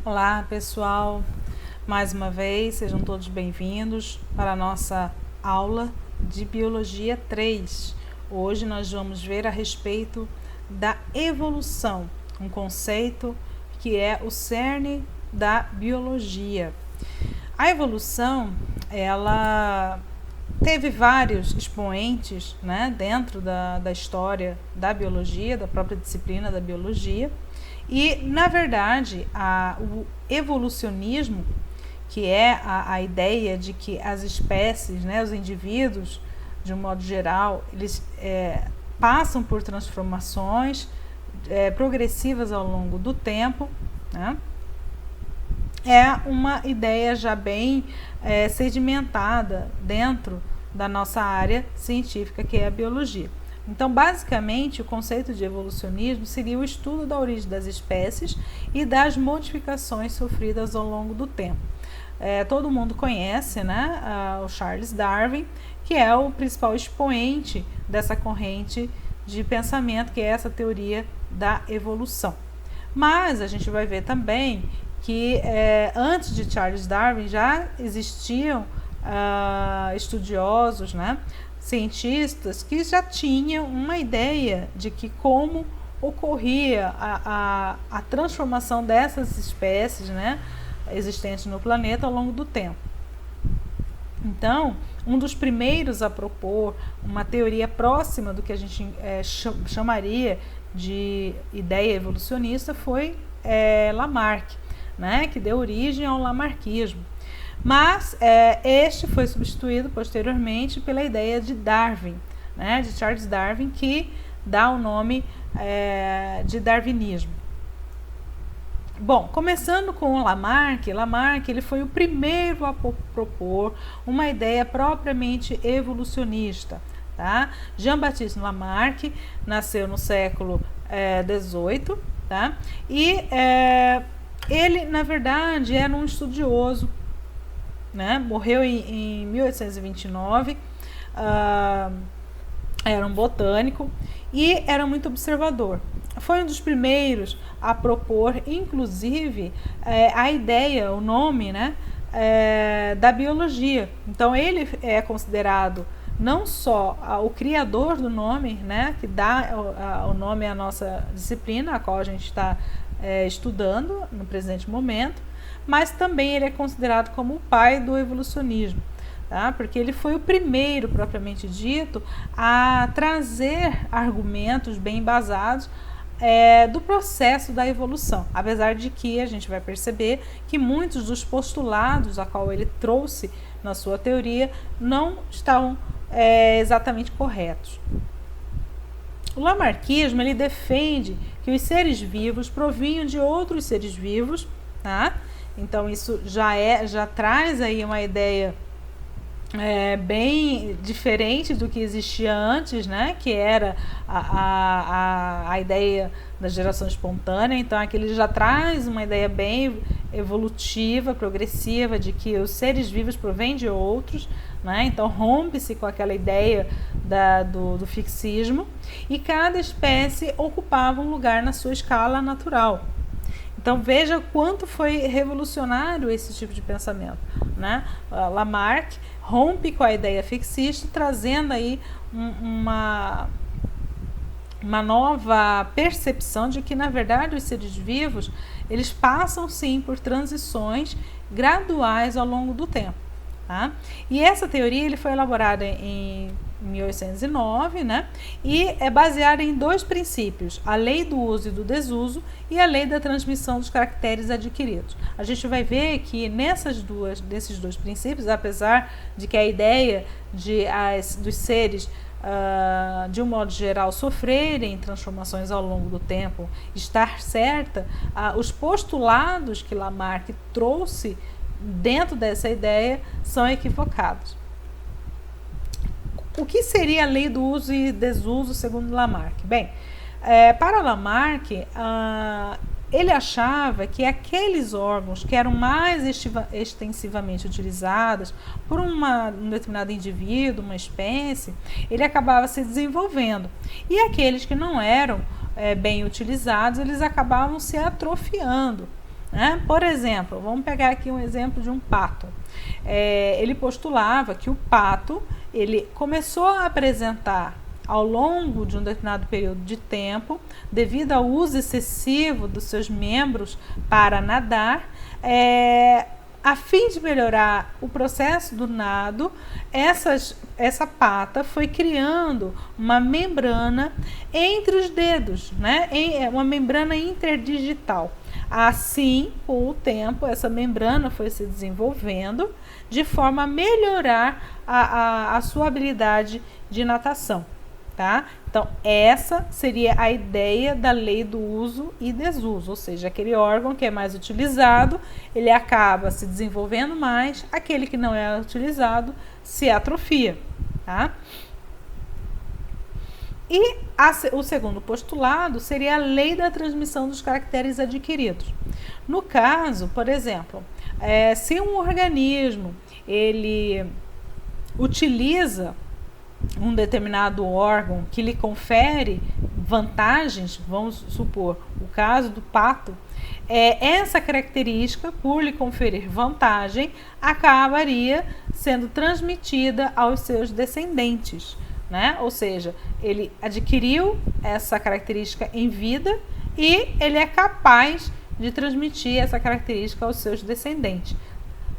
Olá, pessoal. Mais uma vez, sejam todos bem-vindos para a nossa aula de Biologia 3. Hoje nós vamos ver a respeito da evolução, um conceito que é o cerne da biologia. A evolução, ela teve vários expoentes, né, dentro da história da biologia, da própria disciplina da biologia. E, na verdade, o evolucionismo, que é a ideia de que as espécies, né, os indivíduos, de um modo geral, eles passam por transformações progressivas ao longo do tempo, né? É uma ideia já bem sedimentada dentro da nossa área científica, que é a biologia. Então, basicamente, o conceito de evolucionismo seria o estudo da origem das espécies e das modificações sofridas ao longo do tempo. Todo mundo conhece, né, o Charles Darwin, que é o principal expoente dessa corrente de pensamento, que é essa teoria da evolução. Mas a gente vai ver também que antes de Charles Darwin já existiam estudiosos, né, cientistas que já tinham uma ideia de que como ocorria a transformação dessas espécies, né, existentes no planeta ao longo do tempo. Então, um dos primeiros a propor uma teoria próxima do que a gente chamaria de ideia evolucionista foi Lamarck, né, que deu origem ao lamarckismo. Mas este foi substituído posteriormente pela ideia de Darwin, né, de Charles Darwin, que dá o nome de darwinismo. Bom, começando com o Lamarck ele foi o primeiro a propor uma ideia propriamente evolucionista. Tá? Jean-Baptiste Lamarck nasceu no século XVIII, tá? E ele, na verdade, era um estudioso, né? Morreu em 1829, era um botânico e era muito observador. Foi um dos primeiros a propor, inclusive, a ideia, o nome, né, da biologia. Então, ele é considerado não só o criador do nome, né, que dá o nome à nossa disciplina, a qual a gente está estudando no presente momento, mas também ele é considerado como o pai do evolucionismo, tá? Porque ele foi o primeiro, propriamente dito, a trazer argumentos bem embasados do processo da evolução, apesar de que a gente vai perceber que muitos dos postulados a qual ele trouxe na sua teoria não estavam exatamente corretos. O lamarckismo, ele defende que os seres vivos provinham de outros seres vivos, tá? Então isso já traz aí uma ideia bem diferente do que existia antes, né? Que era a ideia da geração espontânea. Então aqui ele já traz uma ideia bem evolutiva, progressiva, de que os seres vivos provêm de outros, né? Então rompe-se com aquela ideia do fixismo, e cada espécie ocupava um lugar na sua escala natural. Então veja quanto foi revolucionário esse tipo de pensamento, né? Lamarck rompe com a ideia fixista, trazendo aí uma nova percepção de que, na verdade, os seres vivos, eles passam sim por transições graduais ao longo do tempo. Tá? E essa teoria ele foi elaborada em 1809, né? E é baseada em dois princípios: a lei do uso e do desuso e a lei da transmissão dos caracteres adquiridos. A gente vai ver que desses dois princípios, apesar de que a ideia dos seres de um modo geral sofrerem transformações ao longo do tempo estar certa, os postulados que Lamarck trouxe dentro dessa ideia são equivocados. O que seria a lei do uso e desuso segundo Lamarck? Bem, para Lamarck, ele achava que aqueles órgãos que eram mais extensivamente utilizados por um determinado indivíduo, uma espécie, ele acabava se desenvolvendo. E aqueles que não eram bem utilizados, eles acabavam se atrofiando. né? Por exemplo, vamos pegar aqui um exemplo de um pato. Ele postulava que o pato ele começou a apresentar ao longo de um determinado período de tempo, devido ao uso excessivo dos seus membros para nadar, a fim de melhorar o processo do nado, essa pata foi criando uma membrana entre os dedos, né? Uma membrana interdigital. Assim, com o tempo, essa membrana foi se desenvolvendo de forma a melhorar a sua habilidade de natação. Tá? Então, essa seria a ideia da lei do uso e desuso, ou seja, aquele órgão que é mais utilizado, ele acaba se desenvolvendo mais, aquele que não é utilizado se atrofia. Tá? E o segundo postulado seria a lei da transmissão dos caracteres adquiridos. No caso, por exemplo, se um organismo ele utiliza um determinado órgão que lhe confere vantagens, vamos supor o caso do pato, essa característica, por lhe conferir vantagem, acabaria sendo transmitida aos seus descendentes, né? Ou seja, ele adquiriu essa característica em vida e ele é capaz de transmitir essa característica aos seus descendentes.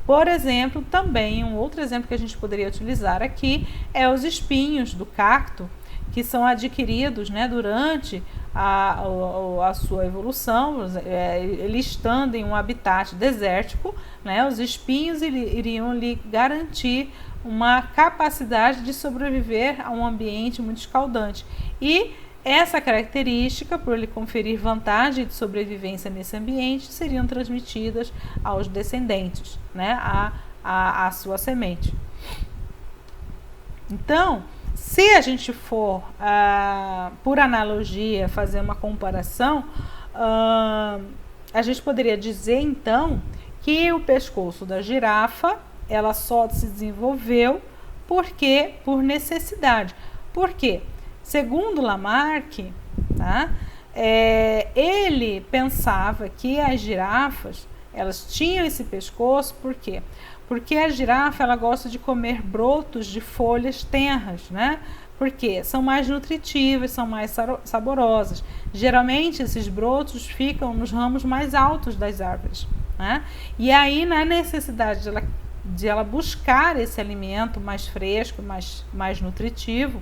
Por exemplo, também um outro exemplo que a gente poderia utilizar aqui é os espinhos do cacto, que são adquiridos, né, durante a sua evolução, ele estando em um habitat desértico, né, os espinhos iriam lhe garantir uma capacidade de sobreviver a um ambiente muito escaldante. E essa característica, por lhe conferir vantagem de sobrevivência nesse ambiente, seriam transmitidas aos descendentes, né, a sua semente. Então, se a gente for, por analogia, fazer uma comparação, a gente poderia dizer, então, que o pescoço da girafa, ela só se desenvolveu por necessidade. Por quê? Segundo Lamarck, tá? Ele pensava que as girafas, elas tinham esse pescoço, por quê? Porque a girafa, ela gosta de comer brotos de folhas tenras, né? Porque são mais nutritivas, são mais saborosas. Geralmente, esses brotos ficam nos ramos mais altos das árvores, né? E aí, na necessidade de ela buscar esse alimento mais fresco, mais nutritivo,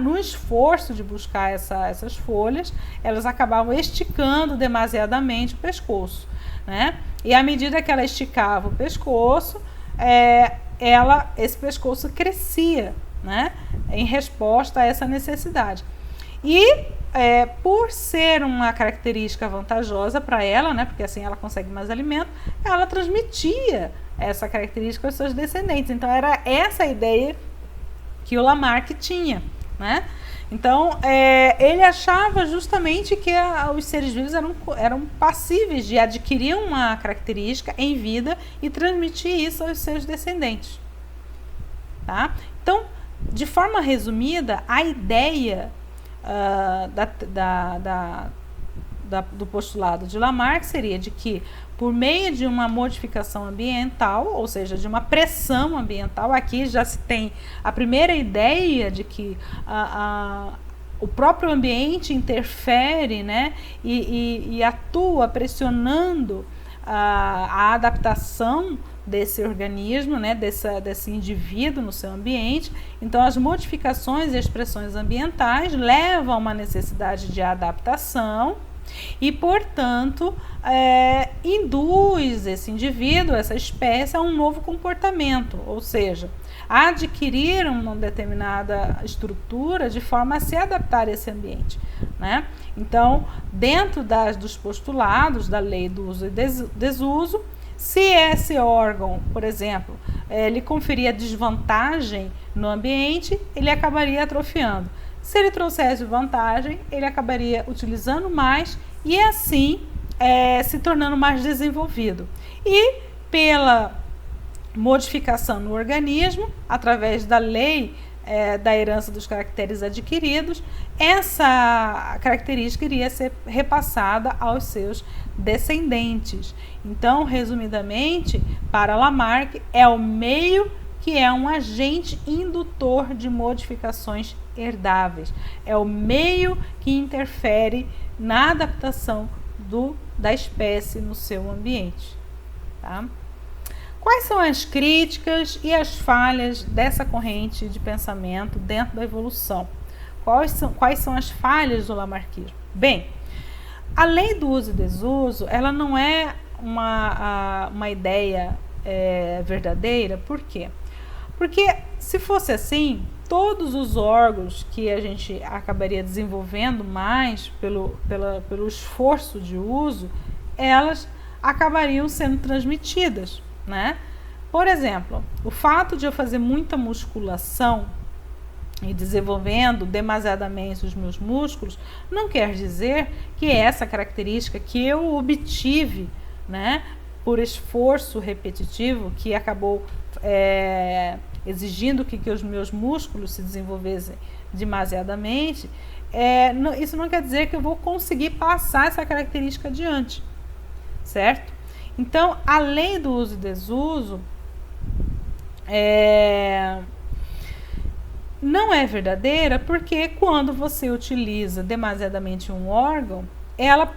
no esforço de buscar essas folhas, elas acabavam esticando demasiadamente o pescoço, né? E à medida que ela esticava o pescoço, esse pescoço crescia, né, em resposta a essa necessidade. E por ser uma característica vantajosa para ela, né, porque assim ela consegue mais alimento, ela transmitia essa característica aos seus descendentes. Então era essa a ideia que o Lamarck tinha, né? Então ele achava justamente que os seres vivos eram passíveis de adquirir uma característica em vida e transmitir isso aos seus descendentes, tá? Então, de forma resumida, a ideia do postulado de Lamarck seria de que, por meio de uma modificação ambiental, ou seja, de uma pressão ambiental, aqui já se tem a primeira ideia de que o próprio ambiente interfere, né, e atua pressionando a adaptação desse organismo, né, desse indivíduo no seu ambiente. Então, as modificações e as pressões ambientais levam a uma necessidade de adaptação e, portanto, induz esse indivíduo, essa espécie, a um novo comportamento, ou seja, a adquirir uma determinada estrutura de forma a se adaptar a esse ambiente, né? Então, dentro dos postulados da lei do uso e desuso, se esse órgão, por exemplo, lhe conferia desvantagem no ambiente, ele acabaria atrofiando. Se ele trouxesse vantagem, ele acabaria utilizando mais e assim se tornando mais desenvolvido. E pela modificação no organismo, através da lei da herança dos caracteres adquiridos, essa característica iria ser repassada aos seus descendentes. Então, resumidamente, para Lamarck, é o meio que é um agente indutor de modificações herdáveis. É o meio que interfere na adaptação da espécie no seu ambiente. Tá? Quais são as críticas e as falhas dessa corrente de pensamento dentro da evolução? Quais são as falhas do lamarckismo? Bem, a lei do uso e desuso, ela não é uma ideia verdadeira. Por quê? Porque se fosse assim, todos os órgãos que a gente acabaria desenvolvendo mais pelo esforço de uso, elas acabariam sendo transmitidas, né? Por exemplo, o fato de eu fazer muita musculação e desenvolvendo demasiadamente os meus músculos, não quer dizer que essa característica que eu obtive, né, por esforço repetitivo, que acabou exigindo que os meus músculos se desenvolvessem demasiadamente, isso não quer dizer que eu vou conseguir passar essa característica adiante, certo? Então, a lei do uso e desuso não é verdadeira, porque quando você utiliza demasiadamente um órgão, ela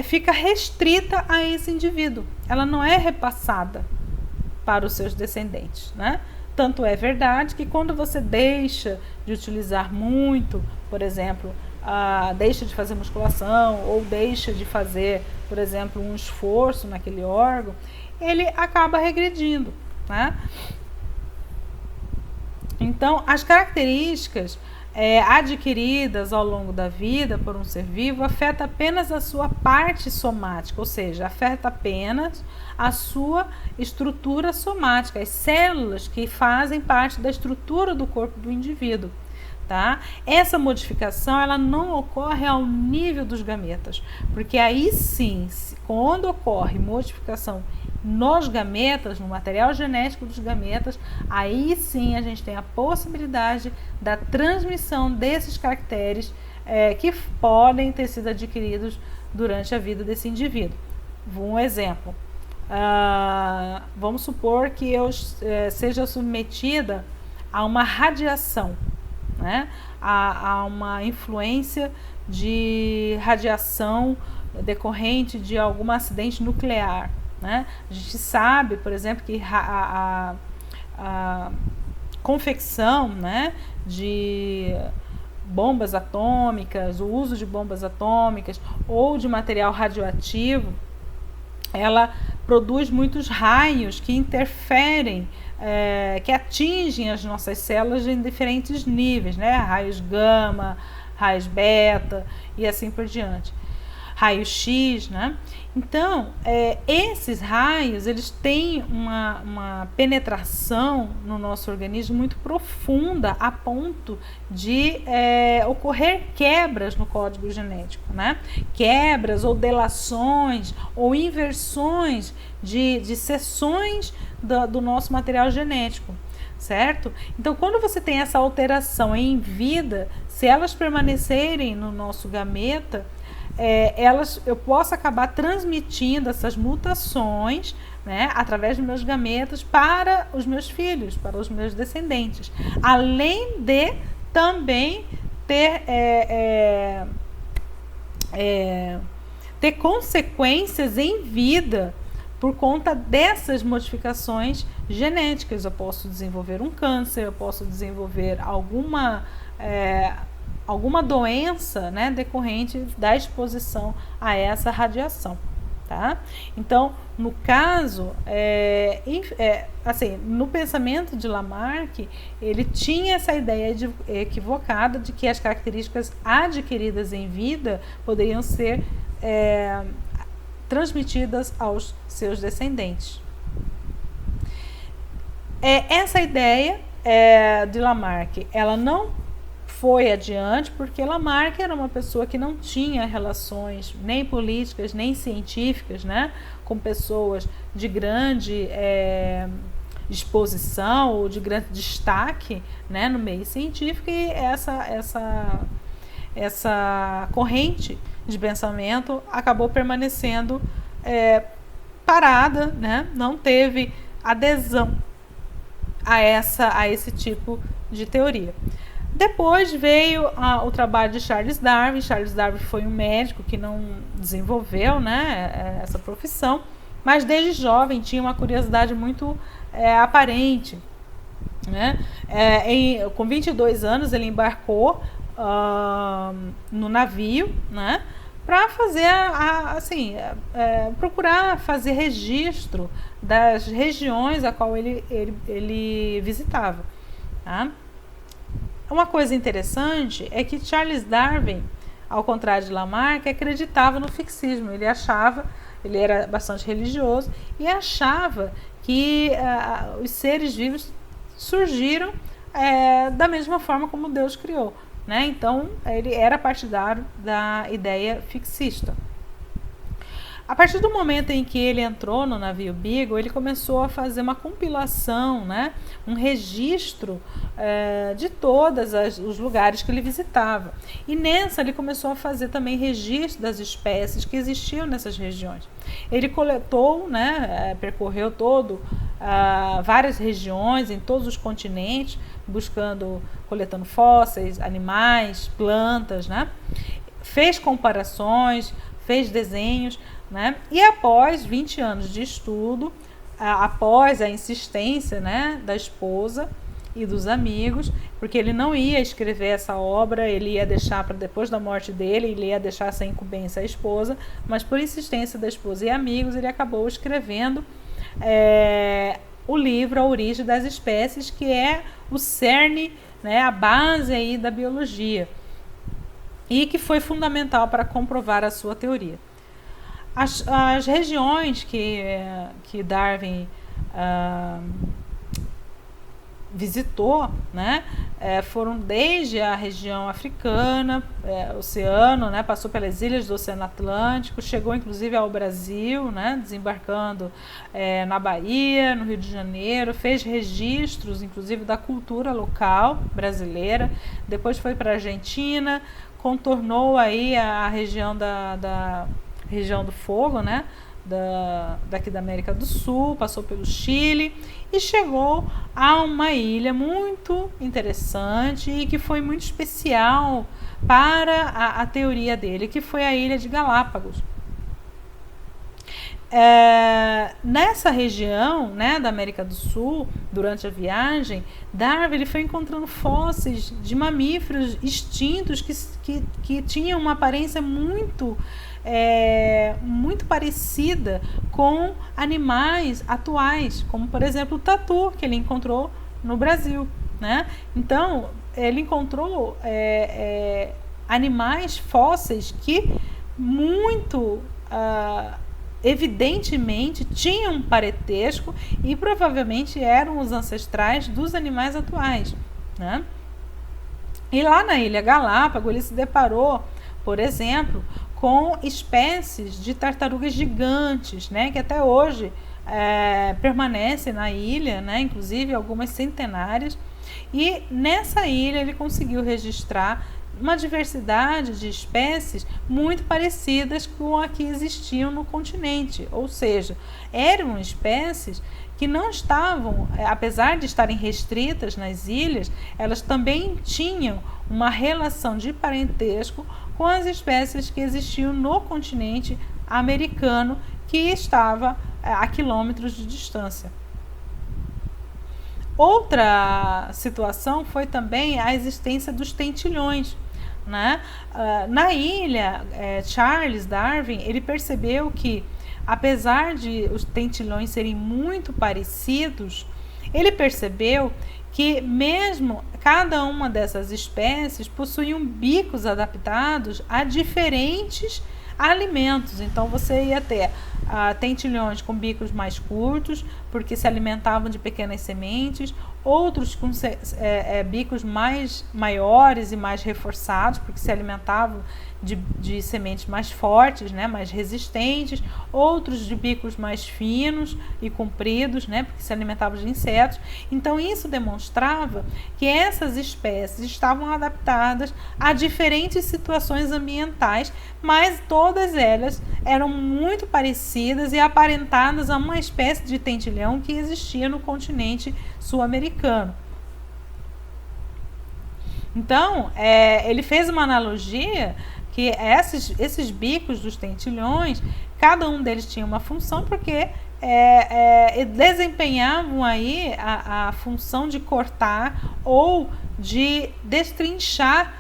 fica restrita a esse indivíduo, ela não é repassada para os seus descendentes, né? Tanto é verdade que quando você deixa de utilizar muito, por exemplo, deixa de fazer musculação ou deixa de fazer, por exemplo, um esforço naquele órgão, ele acaba regredindo, né? Então, as características adquiridas ao longo da vida por um ser vivo afeta apenas a sua parte somática, ou seja, afeta apenas a sua estrutura somática, as células que fazem parte da estrutura do corpo do indivíduo. Tá? Essa modificação ela não ocorre ao nível dos gametas, porque aí sim, quando ocorre modificação nos gametas, no material genético dos gametas, aí sim a gente tem a possibilidade da transmissão desses caracteres que podem ter sido adquiridos durante a vida desse indivíduo. Um exemplo, vamos supor que eu seja submetida a uma radiação, né? A uma influência de radiação decorrente de algum acidente nuclear, né? A gente sabe, por exemplo, que a confecção, né, de bombas atômicas, o uso de bombas atômicas ou de material radioativo, ela produz muitos raios que interferem, que atingem as nossas células em diferentes níveis, né? Raios gama, raios beta e assim por diante. Raio X, né? Então, esses raios, eles têm uma penetração no nosso organismo muito profunda, a ponto de ocorrer quebras no código genético, né? Quebras ou delações ou inversões de seções do nosso material genético, certo? Então, quando você tem essa alteração em vida, se elas permanecerem no nosso gameta, eu posso acabar transmitindo essas mutações, né, através dos meus gametas para os meus filhos, para os meus descendentes, além de também ter consequências em vida por conta dessas modificações genéticas. Eu posso desenvolver um câncer, eu posso desenvolver alguma doença, né, decorrente da exposição a essa radiação, tá? Então, no caso, assim, no pensamento de Lamarck, ele tinha essa ideia equivocada de que as características adquiridas em vida poderiam ser transmitidas aos seus descendentes. Essa ideia de Lamarck, ela não foi adiante, porque Lamarck era uma pessoa que não tinha relações nem políticas, nem científicas, né, com pessoas de grande exposição ou de grande destaque, né, no meio científico, e essa corrente de pensamento acabou permanecendo parada, né, não teve adesão a esse tipo de teoria. Depois veio o trabalho de Charles Darwin. Charles Darwin foi um médico que não desenvolveu, né, essa profissão, mas desde jovem tinha uma curiosidade muito aparente, né? Com 22 anos ele embarcou no navio, né, para fazer procurar fazer registro das regiões a qual ele visitava, tá? Uma coisa interessante é que Charles Darwin, ao contrário de Lamarck, acreditava no fixismo. Ele era bastante religioso e achava que os seres vivos surgiram da mesma forma como Deus criou, né? Então, ele era partidário da ideia fixista. A partir do momento em que ele entrou no navio Beagle, ele começou a fazer uma compilação, né, um registro de todos os lugares que ele visitava. E nessa ele começou a fazer também registro das espécies que existiam nessas regiões. Ele coletou, né, percorreu várias regiões em todos os continentes, coletando fósseis, animais, plantas, né? Fez comparações, fez desenhos, né? E após 20 anos de estudo, após a insistência, né, da esposa e dos amigos, porque ele não ia escrever essa obra, ele ia deixar para depois da morte dele, ele ia deixar essa incumbência à esposa, mas por insistência da esposa e amigos, ele acabou escrevendo o livro A Origem das Espécies, que é o cerne, né, a base aí da biologia, e que foi fundamental para comprovar a sua teoria. As regiões que Darwin visitou, né, foram desde a região africana, oceano, né, passou pelas ilhas do Oceano Atlântico, chegou inclusive ao Brasil, né, desembarcando na Bahia, no Rio de Janeiro, fez registros inclusive da cultura local brasileira, depois foi para a Argentina, contornou aí a região da região do Fogo, né, daqui da América do Sul, passou pelo Chile e chegou a uma ilha muito interessante e que foi muito especial para a teoria dele, que foi a ilha de Galápagos. Nessa região, né, da América do Sul, durante a viagem, Darwin ele foi encontrando fósseis de mamíferos extintos que tinham uma aparência muito parecida com animais atuais, como por exemplo o tatu que ele encontrou no Brasil, né? Então ele encontrou animais fósseis que muito evidentemente tinham um parentesco e provavelmente eram os ancestrais dos animais atuais, né? E lá na Ilha Galápagos ele se deparou, por exemplo, com espécies de tartarugas gigantes, né, que até hoje permanecem na ilha, né, inclusive algumas centenárias. E nessa ilha ele conseguiu registrar uma diversidade de espécies muito parecidas com a que existiam no continente, ou seja, eram espécies que não estavam, apesar de estarem restritas nas ilhas, elas também tinham uma relação de parentesco com as espécies que existiam no continente americano, que estava a quilômetros de distância. Outra situação foi também a existência dos tentilhões, né? Na ilha, Charles Darwin ele percebeu que, apesar de os tentilhões serem muito parecidos, ele percebeu que mesmo cada uma dessas espécies possuíam bicos adaptados a diferentes alimentos. Então você ia ter tentilhões com bicos mais curtos, porque se alimentavam de pequenas sementes, outros com bicos mais maiores e mais reforçados, porque se alimentavam de sementes mais fortes, né, mais resistentes, outros de bicos mais finos e compridos, né, porque se alimentavam de insetos. Então isso demonstrava que essas espécies estavam adaptadas a diferentes situações ambientais, mas todas elas eram muito parecidas e aparentadas a uma espécie de tentilhão que existia no continente sul-americano. Então, ele fez uma analogia que esses bicos dos tentilhões, cada um deles tinha uma função, porque desempenhavam aí a função de cortar ou de destrinchar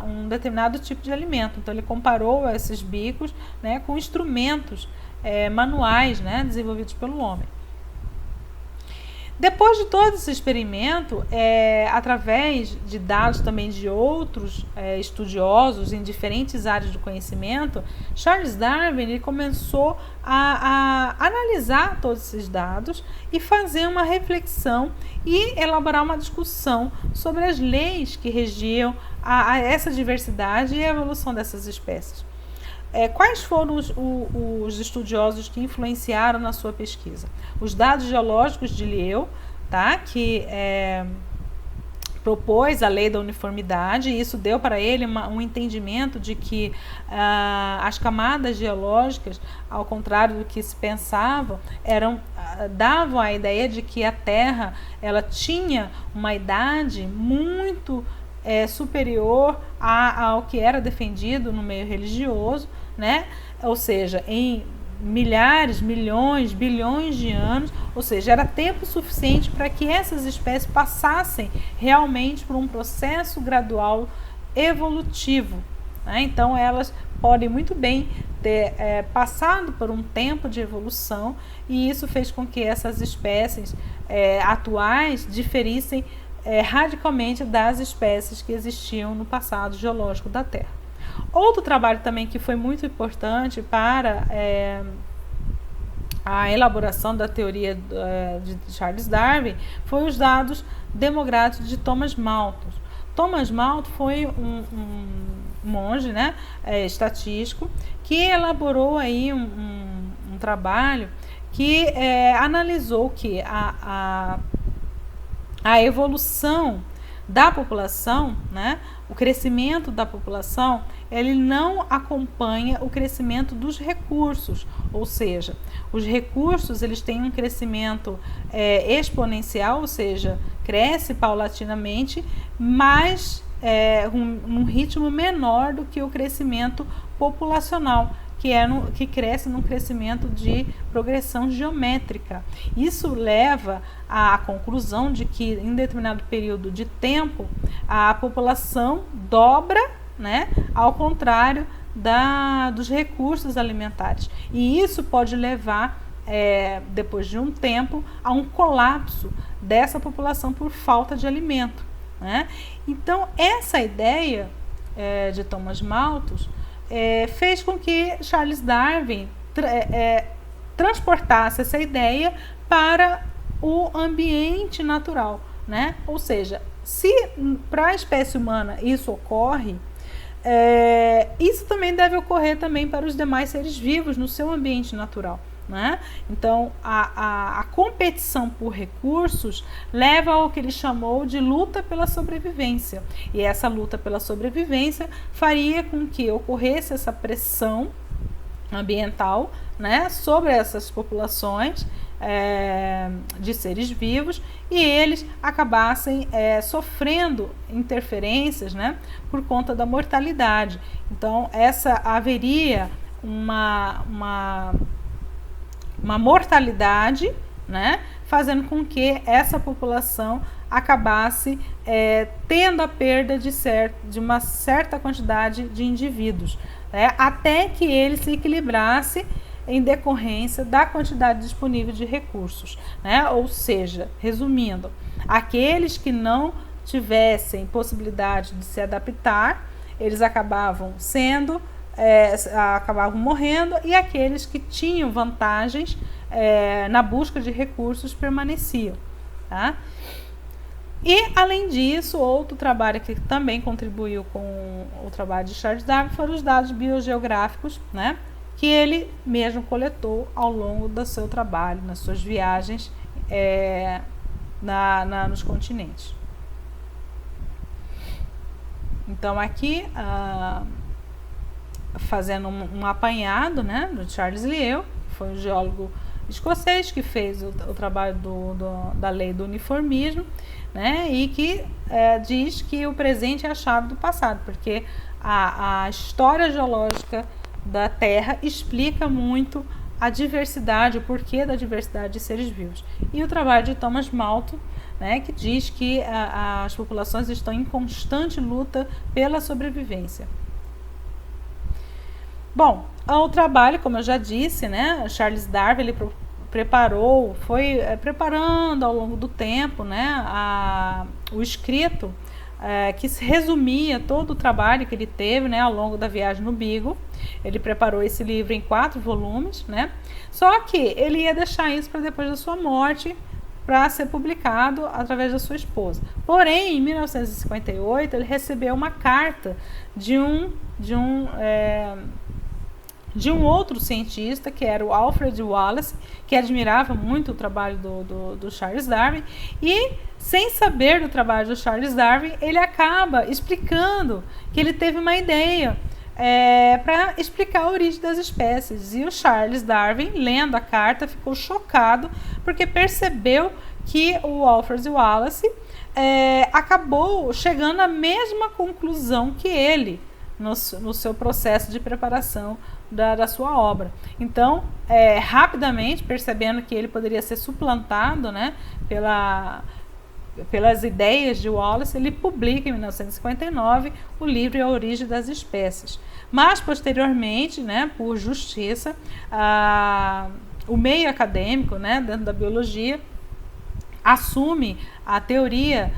um determinado tipo de alimento. Então ele comparou esses bicos, né, com instrumentos manuais, né, desenvolvidos pelo homem. Depois de todo esse experimento, através de dados também de outros estudiosos em diferentes áreas do conhecimento, Charles Darwin ele começou a analisar todos esses dados e fazer uma reflexão e elaborar uma discussão sobre as leis que regiam essa diversidade e a evolução dessas espécies. Quais foram os estudiosos que influenciaram na sua pesquisa? Os dados geológicos de Lyell, tá? Que propôs a lei da uniformidade, e isso deu para ele um entendimento de que as camadas geológicas, ao contrário do que se pensava, davam a ideia de que a Terra ela tinha uma idade muito superior ao que era defendido no meio religioso, né? Ou seja, em milhares, milhões, bilhões de anos, ou seja, era tempo suficiente para que essas espécies passassem realmente por um processo gradual evolutivo, né? Então elas podem muito bem ter passado por um tempo de evolução, e isso fez com que essas espécies atuais diferissem radicalmente das espécies que existiam no passado geológico da Terra. Outro trabalho também que foi muito importante para a elaboração da teoria de Charles Darwin foi os dados demográficos de Thomas Malthus. Thomas Malthus foi um monge, né, estatístico, que elaborou aí um trabalho que analisou que a evolução da população, né, o crescimento da população, ele não acompanha o crescimento dos recursos, ou seja, os recursos eles têm um crescimento exponencial, ou seja, cresce paulatinamente, mas num ritmo menor do que o crescimento populacional, que cresce num crescimento de progressão geométrica. Isso leva à conclusão de que em determinado período de tempo a população dobra, né, ao contrário dos recursos alimentares. E isso pode levar, depois de um tempo, a um colapso dessa população por falta de alimento, né? Então, essa ideia de Thomas Malthus fez com que Charles Darwin transportasse essa ideia para o ambiente natural, né? Ou seja, se para a espécie humana isso ocorre, isso também deve ocorrer também para os demais seres vivos no seu ambiente natural, né? Então, a competição por recursos leva ao que ele chamou de luta pela sobrevivência. E essa luta pela sobrevivência faria com que ocorresse essa pressão ambiental, né, sobre essas populações de seres vivos, e eles acabassem sofrendo interferências, né, por conta da mortalidade. Então, haveria uma mortalidade, né, fazendo com que essa população acabasse tendo a perda de uma certa quantidade de indivíduos, né, até que ele se equilibrasse em decorrência da quantidade disponível de recursos, né? Ou seja, resumindo, aqueles que não tivessem possibilidade de se adaptar, eles acabavam morrendo, e aqueles que tinham vantagens na busca de recursos permaneciam, tá? E, além disso, outro trabalho que também contribuiu com o trabalho de Charles Darwin foram os dados biogeográficos, né, que ele mesmo coletou ao longo do seu trabalho, nas suas viagens nos continentes. Então, aqui, fazendo um apanhado, né, do Charles Lyell, que foi um geólogo escocês que fez o trabalho da lei do uniformismo, né, e que diz que o presente é a chave do passado, porque a história geológica da Terra explica muito a diversidade, o porquê da diversidade de seres vivos. E o trabalho de Thomas Malthus, né, que diz que as populações estão em constante luta pela sobrevivência. Bom, o trabalho, como eu já disse, né, Charles Darwin ele foi preparando ao longo do tempo, né, o escrito que se resumia todo o trabalho que ele teve, né, ao longo da viagem no Beagle. Ele preparou esse livro em 4 volumes, né, só que ele ia deixar isso para depois da sua morte, para ser publicado através da sua esposa. Porém, em 1958, ele recebeu uma carta de um outro cientista, que era o Alfred Wallace, que admirava muito o trabalho do Charles Darwin, e, sem saber do trabalho do Charles Darwin, ele acaba explicando que ele teve uma ideia para explicar a origem das espécies. E o Charles Darwin, lendo a carta, ficou chocado, porque percebeu que o Alfred Wallace acabou chegando à mesma conclusão que ele, no seu processo de preparação da sua obra. Então, rapidamente, percebendo que ele poderia ser suplantado, né, pelas ideias de Wallace, ele publica em 1959 o livro A Origem das Espécies. Mas, posteriormente, né, por justiça, o meio acadêmico, né, dentro da biologia, assume a teoria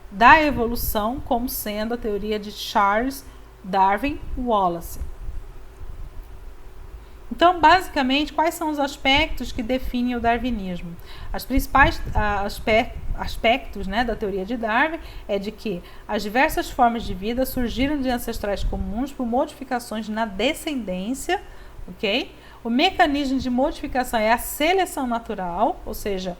da evolução como sendo a teoria de Charles Darwin Wallace. Então, basicamente, quais são os aspectos que definem o darwinismo? Os principais aspectos, né, da teoria de Darwin é de que as diversas formas de vida surgiram de ancestrais comuns por modificações na descendência, ok? O mecanismo de modificação é a seleção natural, ou seja,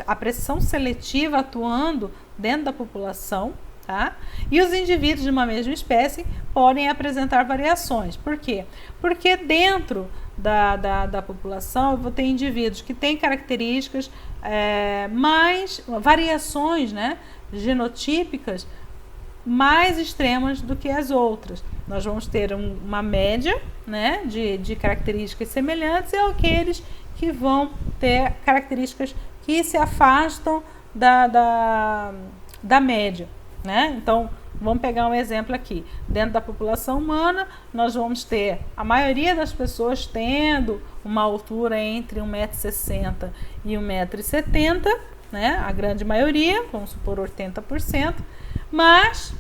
a pressão seletiva atuando dentro da população. Tá? E os indivíduos de uma mesma espécie podem apresentar variações. Por quê? Porque dentro da população eu vou ter indivíduos que têm características mais variações, né, genotípicas mais extremas do que as outras. Nós vamos ter uma média, né, de características semelhantes, e aqueles que vão ter características que se afastam da média. Né? Então, vamos pegar um exemplo aqui. Dentro da população humana, nós vamos ter a maioria das pessoas tendo uma altura entre 1,60 m e 1,70 m, né? A grande maioria, vamos supor 80%, mas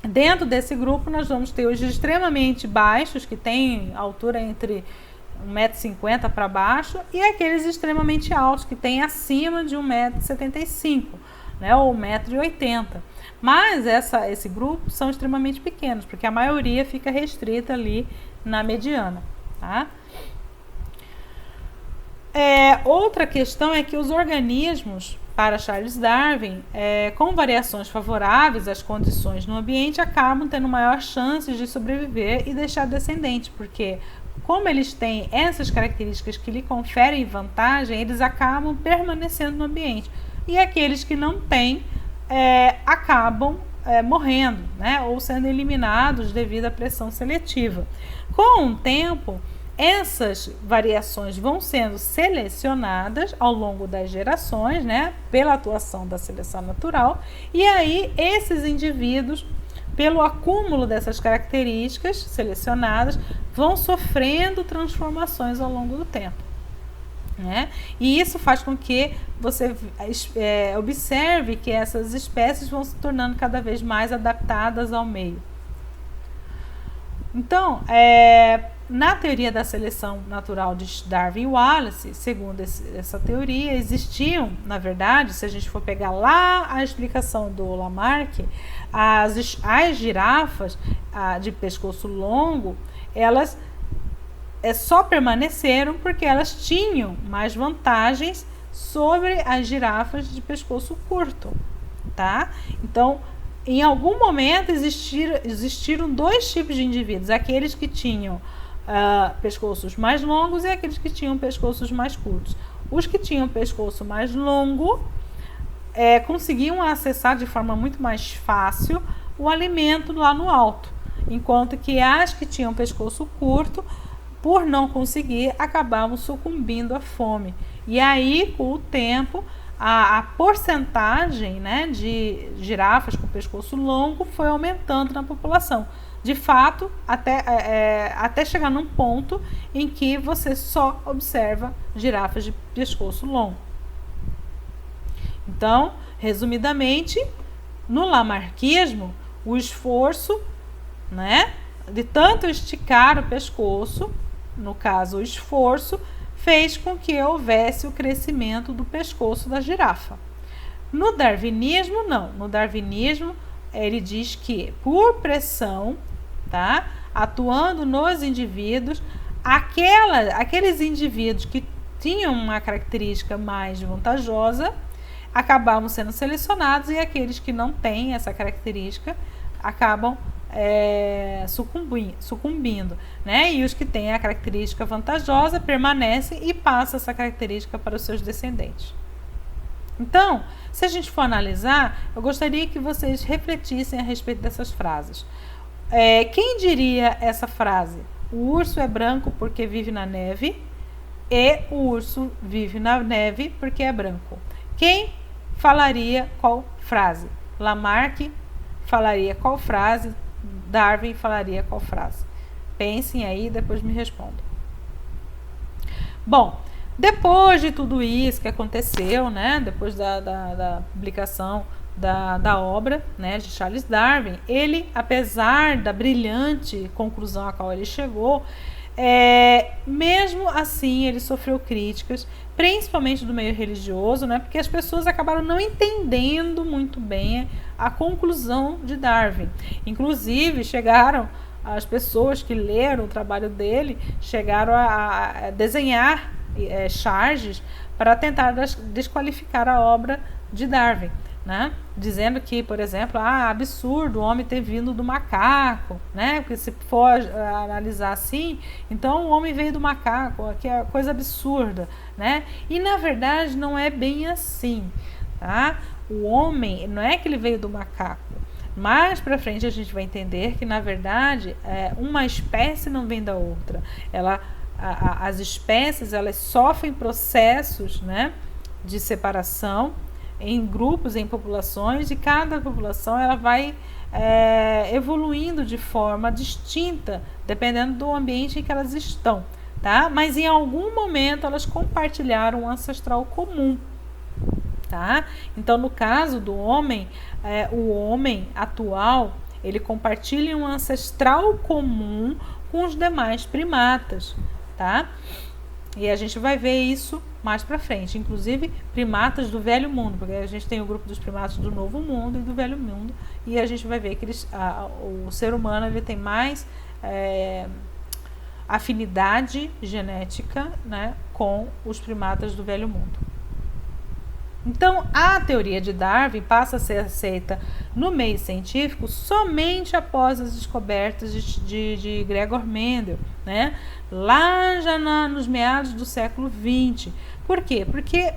dentro desse grupo nós vamos ter os extremamente baixos, que têm altura entre 1,50 m para baixo, e aqueles extremamente altos, que têm acima de 1,75 m, né? Ou 1,80 m. Mas esse grupo são extremamente pequenos, porque a maioria fica restrita ali na mediana. Tá? Outra questão é que os organismos, para Charles Darwin, com variações favoráveis às condições no ambiente, acabam tendo maior chances de sobreviver e deixar descendentes, porque como eles têm essas características que lhe conferem vantagem, eles acabam permanecendo no ambiente. E aqueles que não têm acabam morrendo, né, ou sendo eliminados devido à pressão seletiva. Com o tempo, essas variações vão sendo selecionadas ao longo das gerações, né, pela atuação da seleção natural, e aí esses indivíduos, pelo acúmulo dessas características selecionadas, vão sofrendo transformações ao longo do tempo. Né? E isso faz com que você observe que essas espécies vão se tornando cada vez mais adaptadas ao meio. Então, na teoria da seleção natural de Darwin e Wallace, segundo essa teoria, existiam, na verdade, se a gente for pegar lá a explicação do Lamarck, as girafas de pescoço longo, elas só permaneceram porque elas tinham mais vantagens sobre as girafas de pescoço curto, tá? Então, em algum momento existiram dois tipos de indivíduos, aqueles que tinham pescoços mais longos e aqueles que tinham pescoços mais curtos. Os que tinham pescoço mais longo conseguiam acessar de forma muito mais fácil o alimento lá no alto, enquanto que as que tinham pescoço curto, por não conseguir, acabavam sucumbindo à fome. E aí, com o tempo, a porcentagem, né, de girafas com pescoço longo foi aumentando na população. De fato, até chegar num ponto em que você só observa girafas de pescoço longo. Então, resumidamente, no lamarquismo, o esforço, né, de tanto esticar o pescoço, no caso o esforço, fez com que houvesse o crescimento do pescoço da girafa. No darwinismo, não. No darwinismo, ele diz que por pressão, tá, atuando nos indivíduos, aqueles indivíduos que tinham uma característica mais vantajosa acabavam sendo selecionados e aqueles que não têm essa característica acabam sucumbindo, né? E os que têm a característica vantajosa permanecem e passam essa característica para os seus descendentes. Então, se a gente for analisar, eu gostaria que vocês refletissem a respeito dessas frases. Quem diria essa frase? O urso é branco porque vive na neve e o urso vive na neve porque é branco. Quem falaria qual frase? Lamarck falaria qual frase? Darwin falaria qual frase? Pensem aí e depois me respondam. Bom, depois de tudo isso que aconteceu, né, depois da publicação da obra, né, de Charles Darwin, ele, apesar da brilhante conclusão a qual ele chegou, mesmo assim ele sofreu críticas, principalmente do meio religioso, né, porque as pessoas acabaram não entendendo muito bem a conclusão de Darwin. Inclusive, as pessoas que leram o trabalho dele, chegaram a desenhar charges para tentar desqualificar a obra de Darwin, né? Dizendo que, por exemplo, absurdo o homem ter vindo do macaco, né? Porque se for analisar assim, então o homem veio do macaco, que é coisa absurda, né? E na verdade não é bem assim, tá? O homem, não é que ele veio do macaco. Mais para frente a gente vai entender que na verdade uma espécie não vem da outra. As espécies, elas sofrem processos, né, de separação em grupos, em populações, e cada população ela vai evoluindo de forma distinta, dependendo do ambiente em que elas estão, tá? Mas em algum momento elas compartilharam um ancestral comum, tá? Então, no caso do homem, o homem atual, ele compartilha um ancestral comum com os demais primatas, tá? E a gente vai ver isso mais para frente, inclusive primatas do Velho Mundo, porque a gente tem o grupo dos primatas do Novo Mundo e do Velho Mundo, e a gente vai ver que o ser humano ele tem mais afinidade genética, né, com os primatas do Velho Mundo. Então, a teoria de Darwin passa a ser aceita no meio científico somente após as descobertas de Gregor Mendel, né? Lá já nos meados do século XX. Por quê? Porque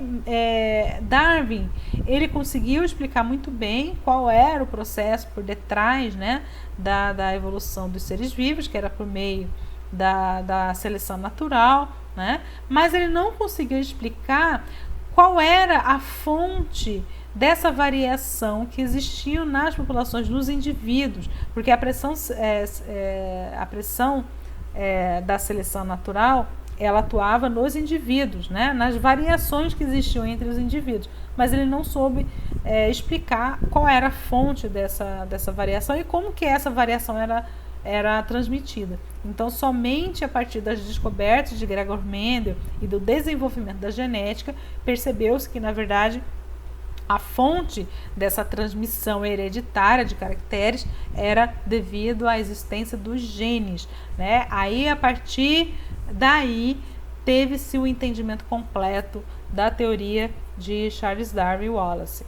Darwin ele conseguiu explicar muito bem qual era o processo por detrás, né, da evolução dos seres vivos, que era por meio da seleção natural, né? Mas ele não conseguiu explicar qual era a fonte dessa variação que existia nas populações, nos indivíduos, porque a pressão da seleção natural, ela atuava nos indivíduos, né, nas variações que existiam entre os indivíduos, mas ele não soube explicar qual era a fonte dessa variação e como que essa variação era transmitida. Então, somente a partir das descobertas de Gregor Mendel e do desenvolvimento da genética, percebeu-se que, na verdade, a fonte dessa transmissão hereditária de caracteres era devido à existência dos genes, né? Aí, a partir daí, teve-se o entendimento completo da teoria de Charles Darwin e Wallace.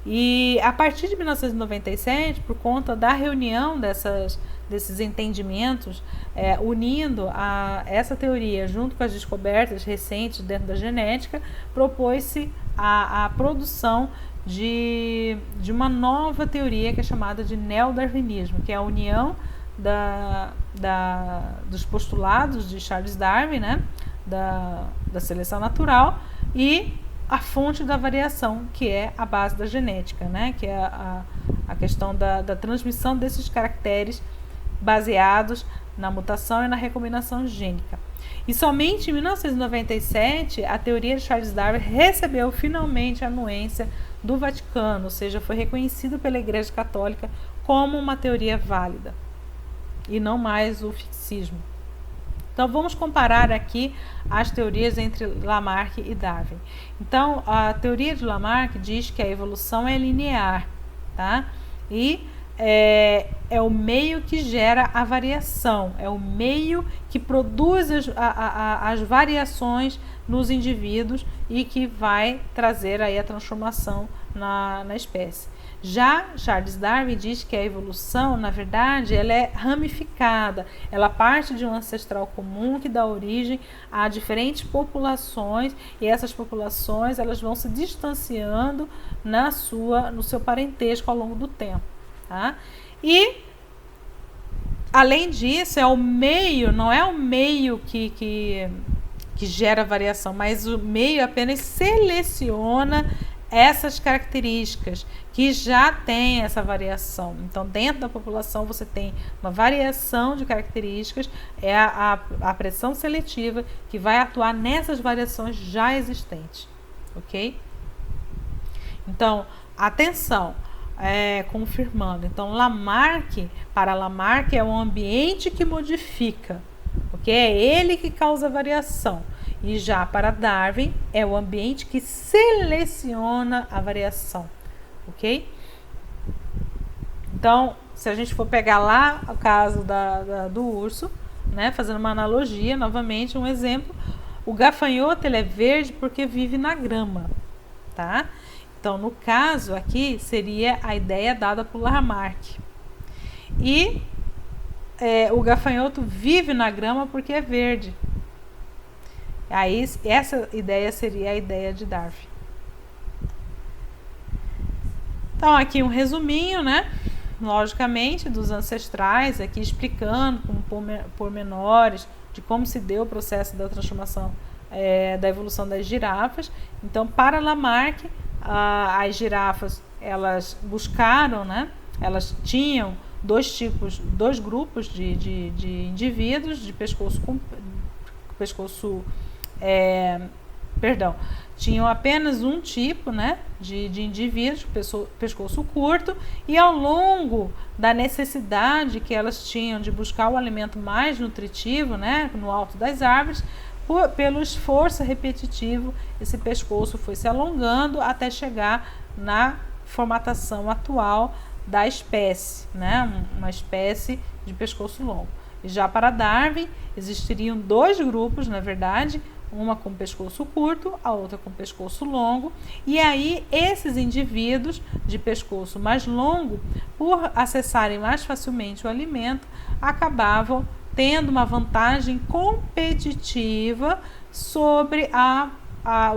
E a partir de 1997, por conta da reunião desses entendimentos, unindo essa teoria junto com as descobertas recentes dentro da genética, propôs-se a produção de uma nova teoria que é chamada de neodarwinismo, que é a união dos postulados de Charles Darwin, né, da seleção natural, e a fonte da variação, que é a base da genética, né? Que é a questão da transmissão desses caracteres baseados na mutação e na recombinação gênica. E somente em 1997 a teoria de Charles Darwin recebeu finalmente a anuência do Vaticano, ou seja, foi reconhecido pela Igreja Católica como uma teoria válida e não mais o fixismo. Então, vamos comparar aqui as teorias entre Lamarck e Darwin. Então, a teoria de Lamarck diz que a evolução é linear, tá? E é o meio que gera a variação, é o meio que produz as variações nos indivíduos e que vai trazer aí a transformação na espécie. Já Charles Darwin diz que a evolução, na verdade, ela é ramificada, ela parte de um ancestral comum que dá origem a diferentes populações, e essas populações elas vão se distanciando no seu parentesco ao longo do tempo. Tá? E, além disso, é o meio, não é o meio que gera variação, mas o meio apenas seleciona essas características que já tem essa variação. Então, dentro da população você tem uma variação de características, é a pressão seletiva que vai atuar nessas variações já existentes, ok? Então, atenção, confirmando. Então, para Lamarck é o ambiente que modifica, ok? É ele que causa variação. E já para Darwin, é o ambiente que seleciona a variação, ok? Então, se a gente for pegar lá o caso do urso, né, fazendo uma analogia, novamente, um exemplo, o gafanhoto ele é verde porque vive na grama, tá? Então, no caso aqui, seria a ideia dada por Lamarck. E o gafanhoto vive na grama porque é verde. Aí, essa ideia seria a ideia de Darwin. Então, aqui um resuminho, né? Logicamente, dos ancestrais, aqui explicando com pormenores de como se deu o processo da transformação, da evolução das girafas. Então, para Lamarck, as girafas, elas buscaram, né? Elas tinham dois grupos de indivíduos de tinham apenas um tipo, né, de indivíduos, pescoço curto, e ao longo da necessidade que elas tinham de buscar o alimento mais nutritivo, né, no alto das árvores, pelo esforço repetitivo, esse pescoço foi se alongando até chegar na formatação atual da espécie, né, uma espécie de pescoço longo. E já para Darwin, existiriam dois grupos, na verdade, uma com pescoço curto, a outra com pescoço longo, e aí esses indivíduos de pescoço mais longo, por acessarem mais facilmente o alimento, acabavam tendo uma vantagem competitiva sobre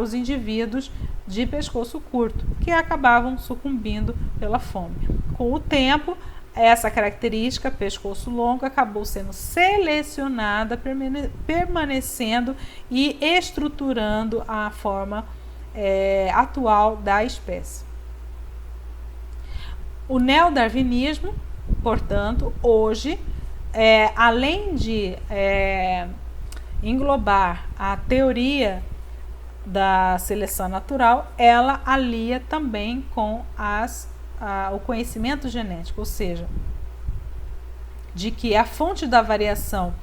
os indivíduos de pescoço curto, que acabavam sucumbindo pela fome. Com o tempo, essa característica, pescoço longo, acabou sendo selecionada, permanecendo e estruturando a forma atual da espécie. O neodarwinismo, portanto, hoje, além de englobar a teoria da seleção natural, ela alia também com o conhecimento genético, ou seja, de que a fonte da variação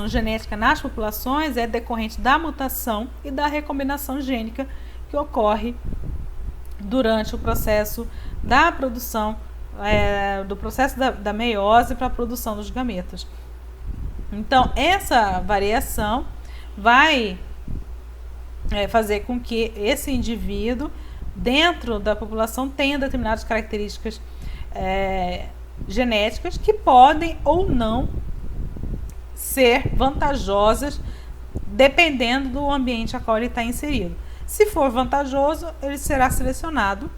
genética nas populações é decorrente da mutação e da recombinação gênica que ocorre durante o processo da produção, do processo da meiose para a produção dos gametas. Então, essa variação vai fazer com que esse indivíduo, dentro da população, tenha determinadas características genéticas que podem ou não ser vantajosas dependendo do ambiente a qual ele está inserido. Se for vantajoso, ele será selecionado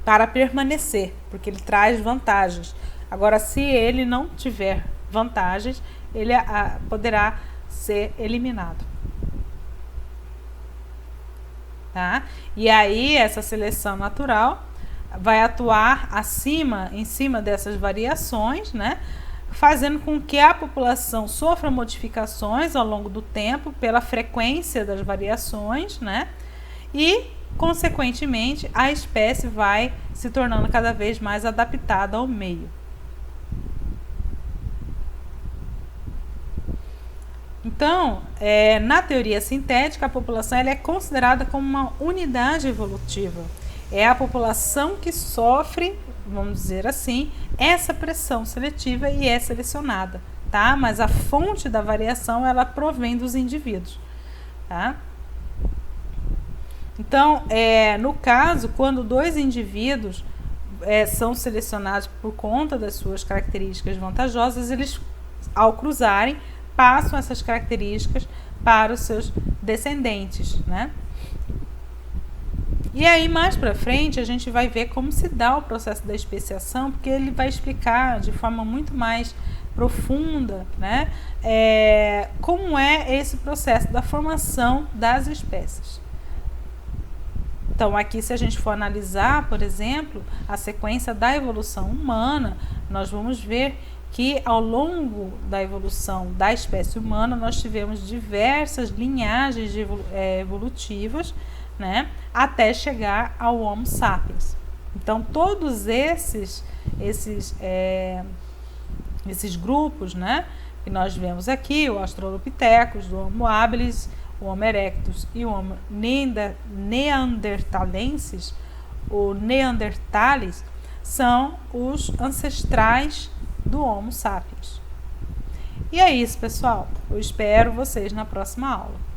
para permanecer, porque ele traz vantagens. Agora, se ele não tiver vantagens, ele poderá ser eliminado. Tá? E aí, essa seleção natural vai atuar em cima dessas variações, né? Fazendo com que a população sofra modificações ao longo do tempo pela frequência das variações, né? E, consequentemente, a espécie vai se tornando cada vez mais adaptada ao meio. Então, na teoria sintética, a população ela é considerada como uma unidade evolutiva. É a população que sofre, vamos dizer assim, essa pressão seletiva e é selecionada, tá? Mas a fonte da variação, ela provém dos indivíduos, tá? Então, no caso, quando dois indivíduos são selecionados por conta das suas características vantajosas, eles, ao cruzarem, passam essas características para os seus descendentes, né? E aí, mais para frente, a gente vai ver como se dá o processo da especiação, porque ele vai explicar de forma muito mais profunda, né, como é esse processo da formação das espécies. Então, aqui, se a gente for analisar, por exemplo, a sequência da evolução humana, nós vamos ver que ao longo da evolução da espécie humana, nós tivemos diversas linhagens evolutivas, né, até chegar ao Homo sapiens. Então, todos esses grupos, né, que nós vemos aqui, o Australopithecus, o Homo habilis, o Homo erectus e o Homo neanderthalensis, o Neanderthalis, são os ancestrais do Homo sapiens. E é isso, pessoal. Eu espero vocês na próxima aula.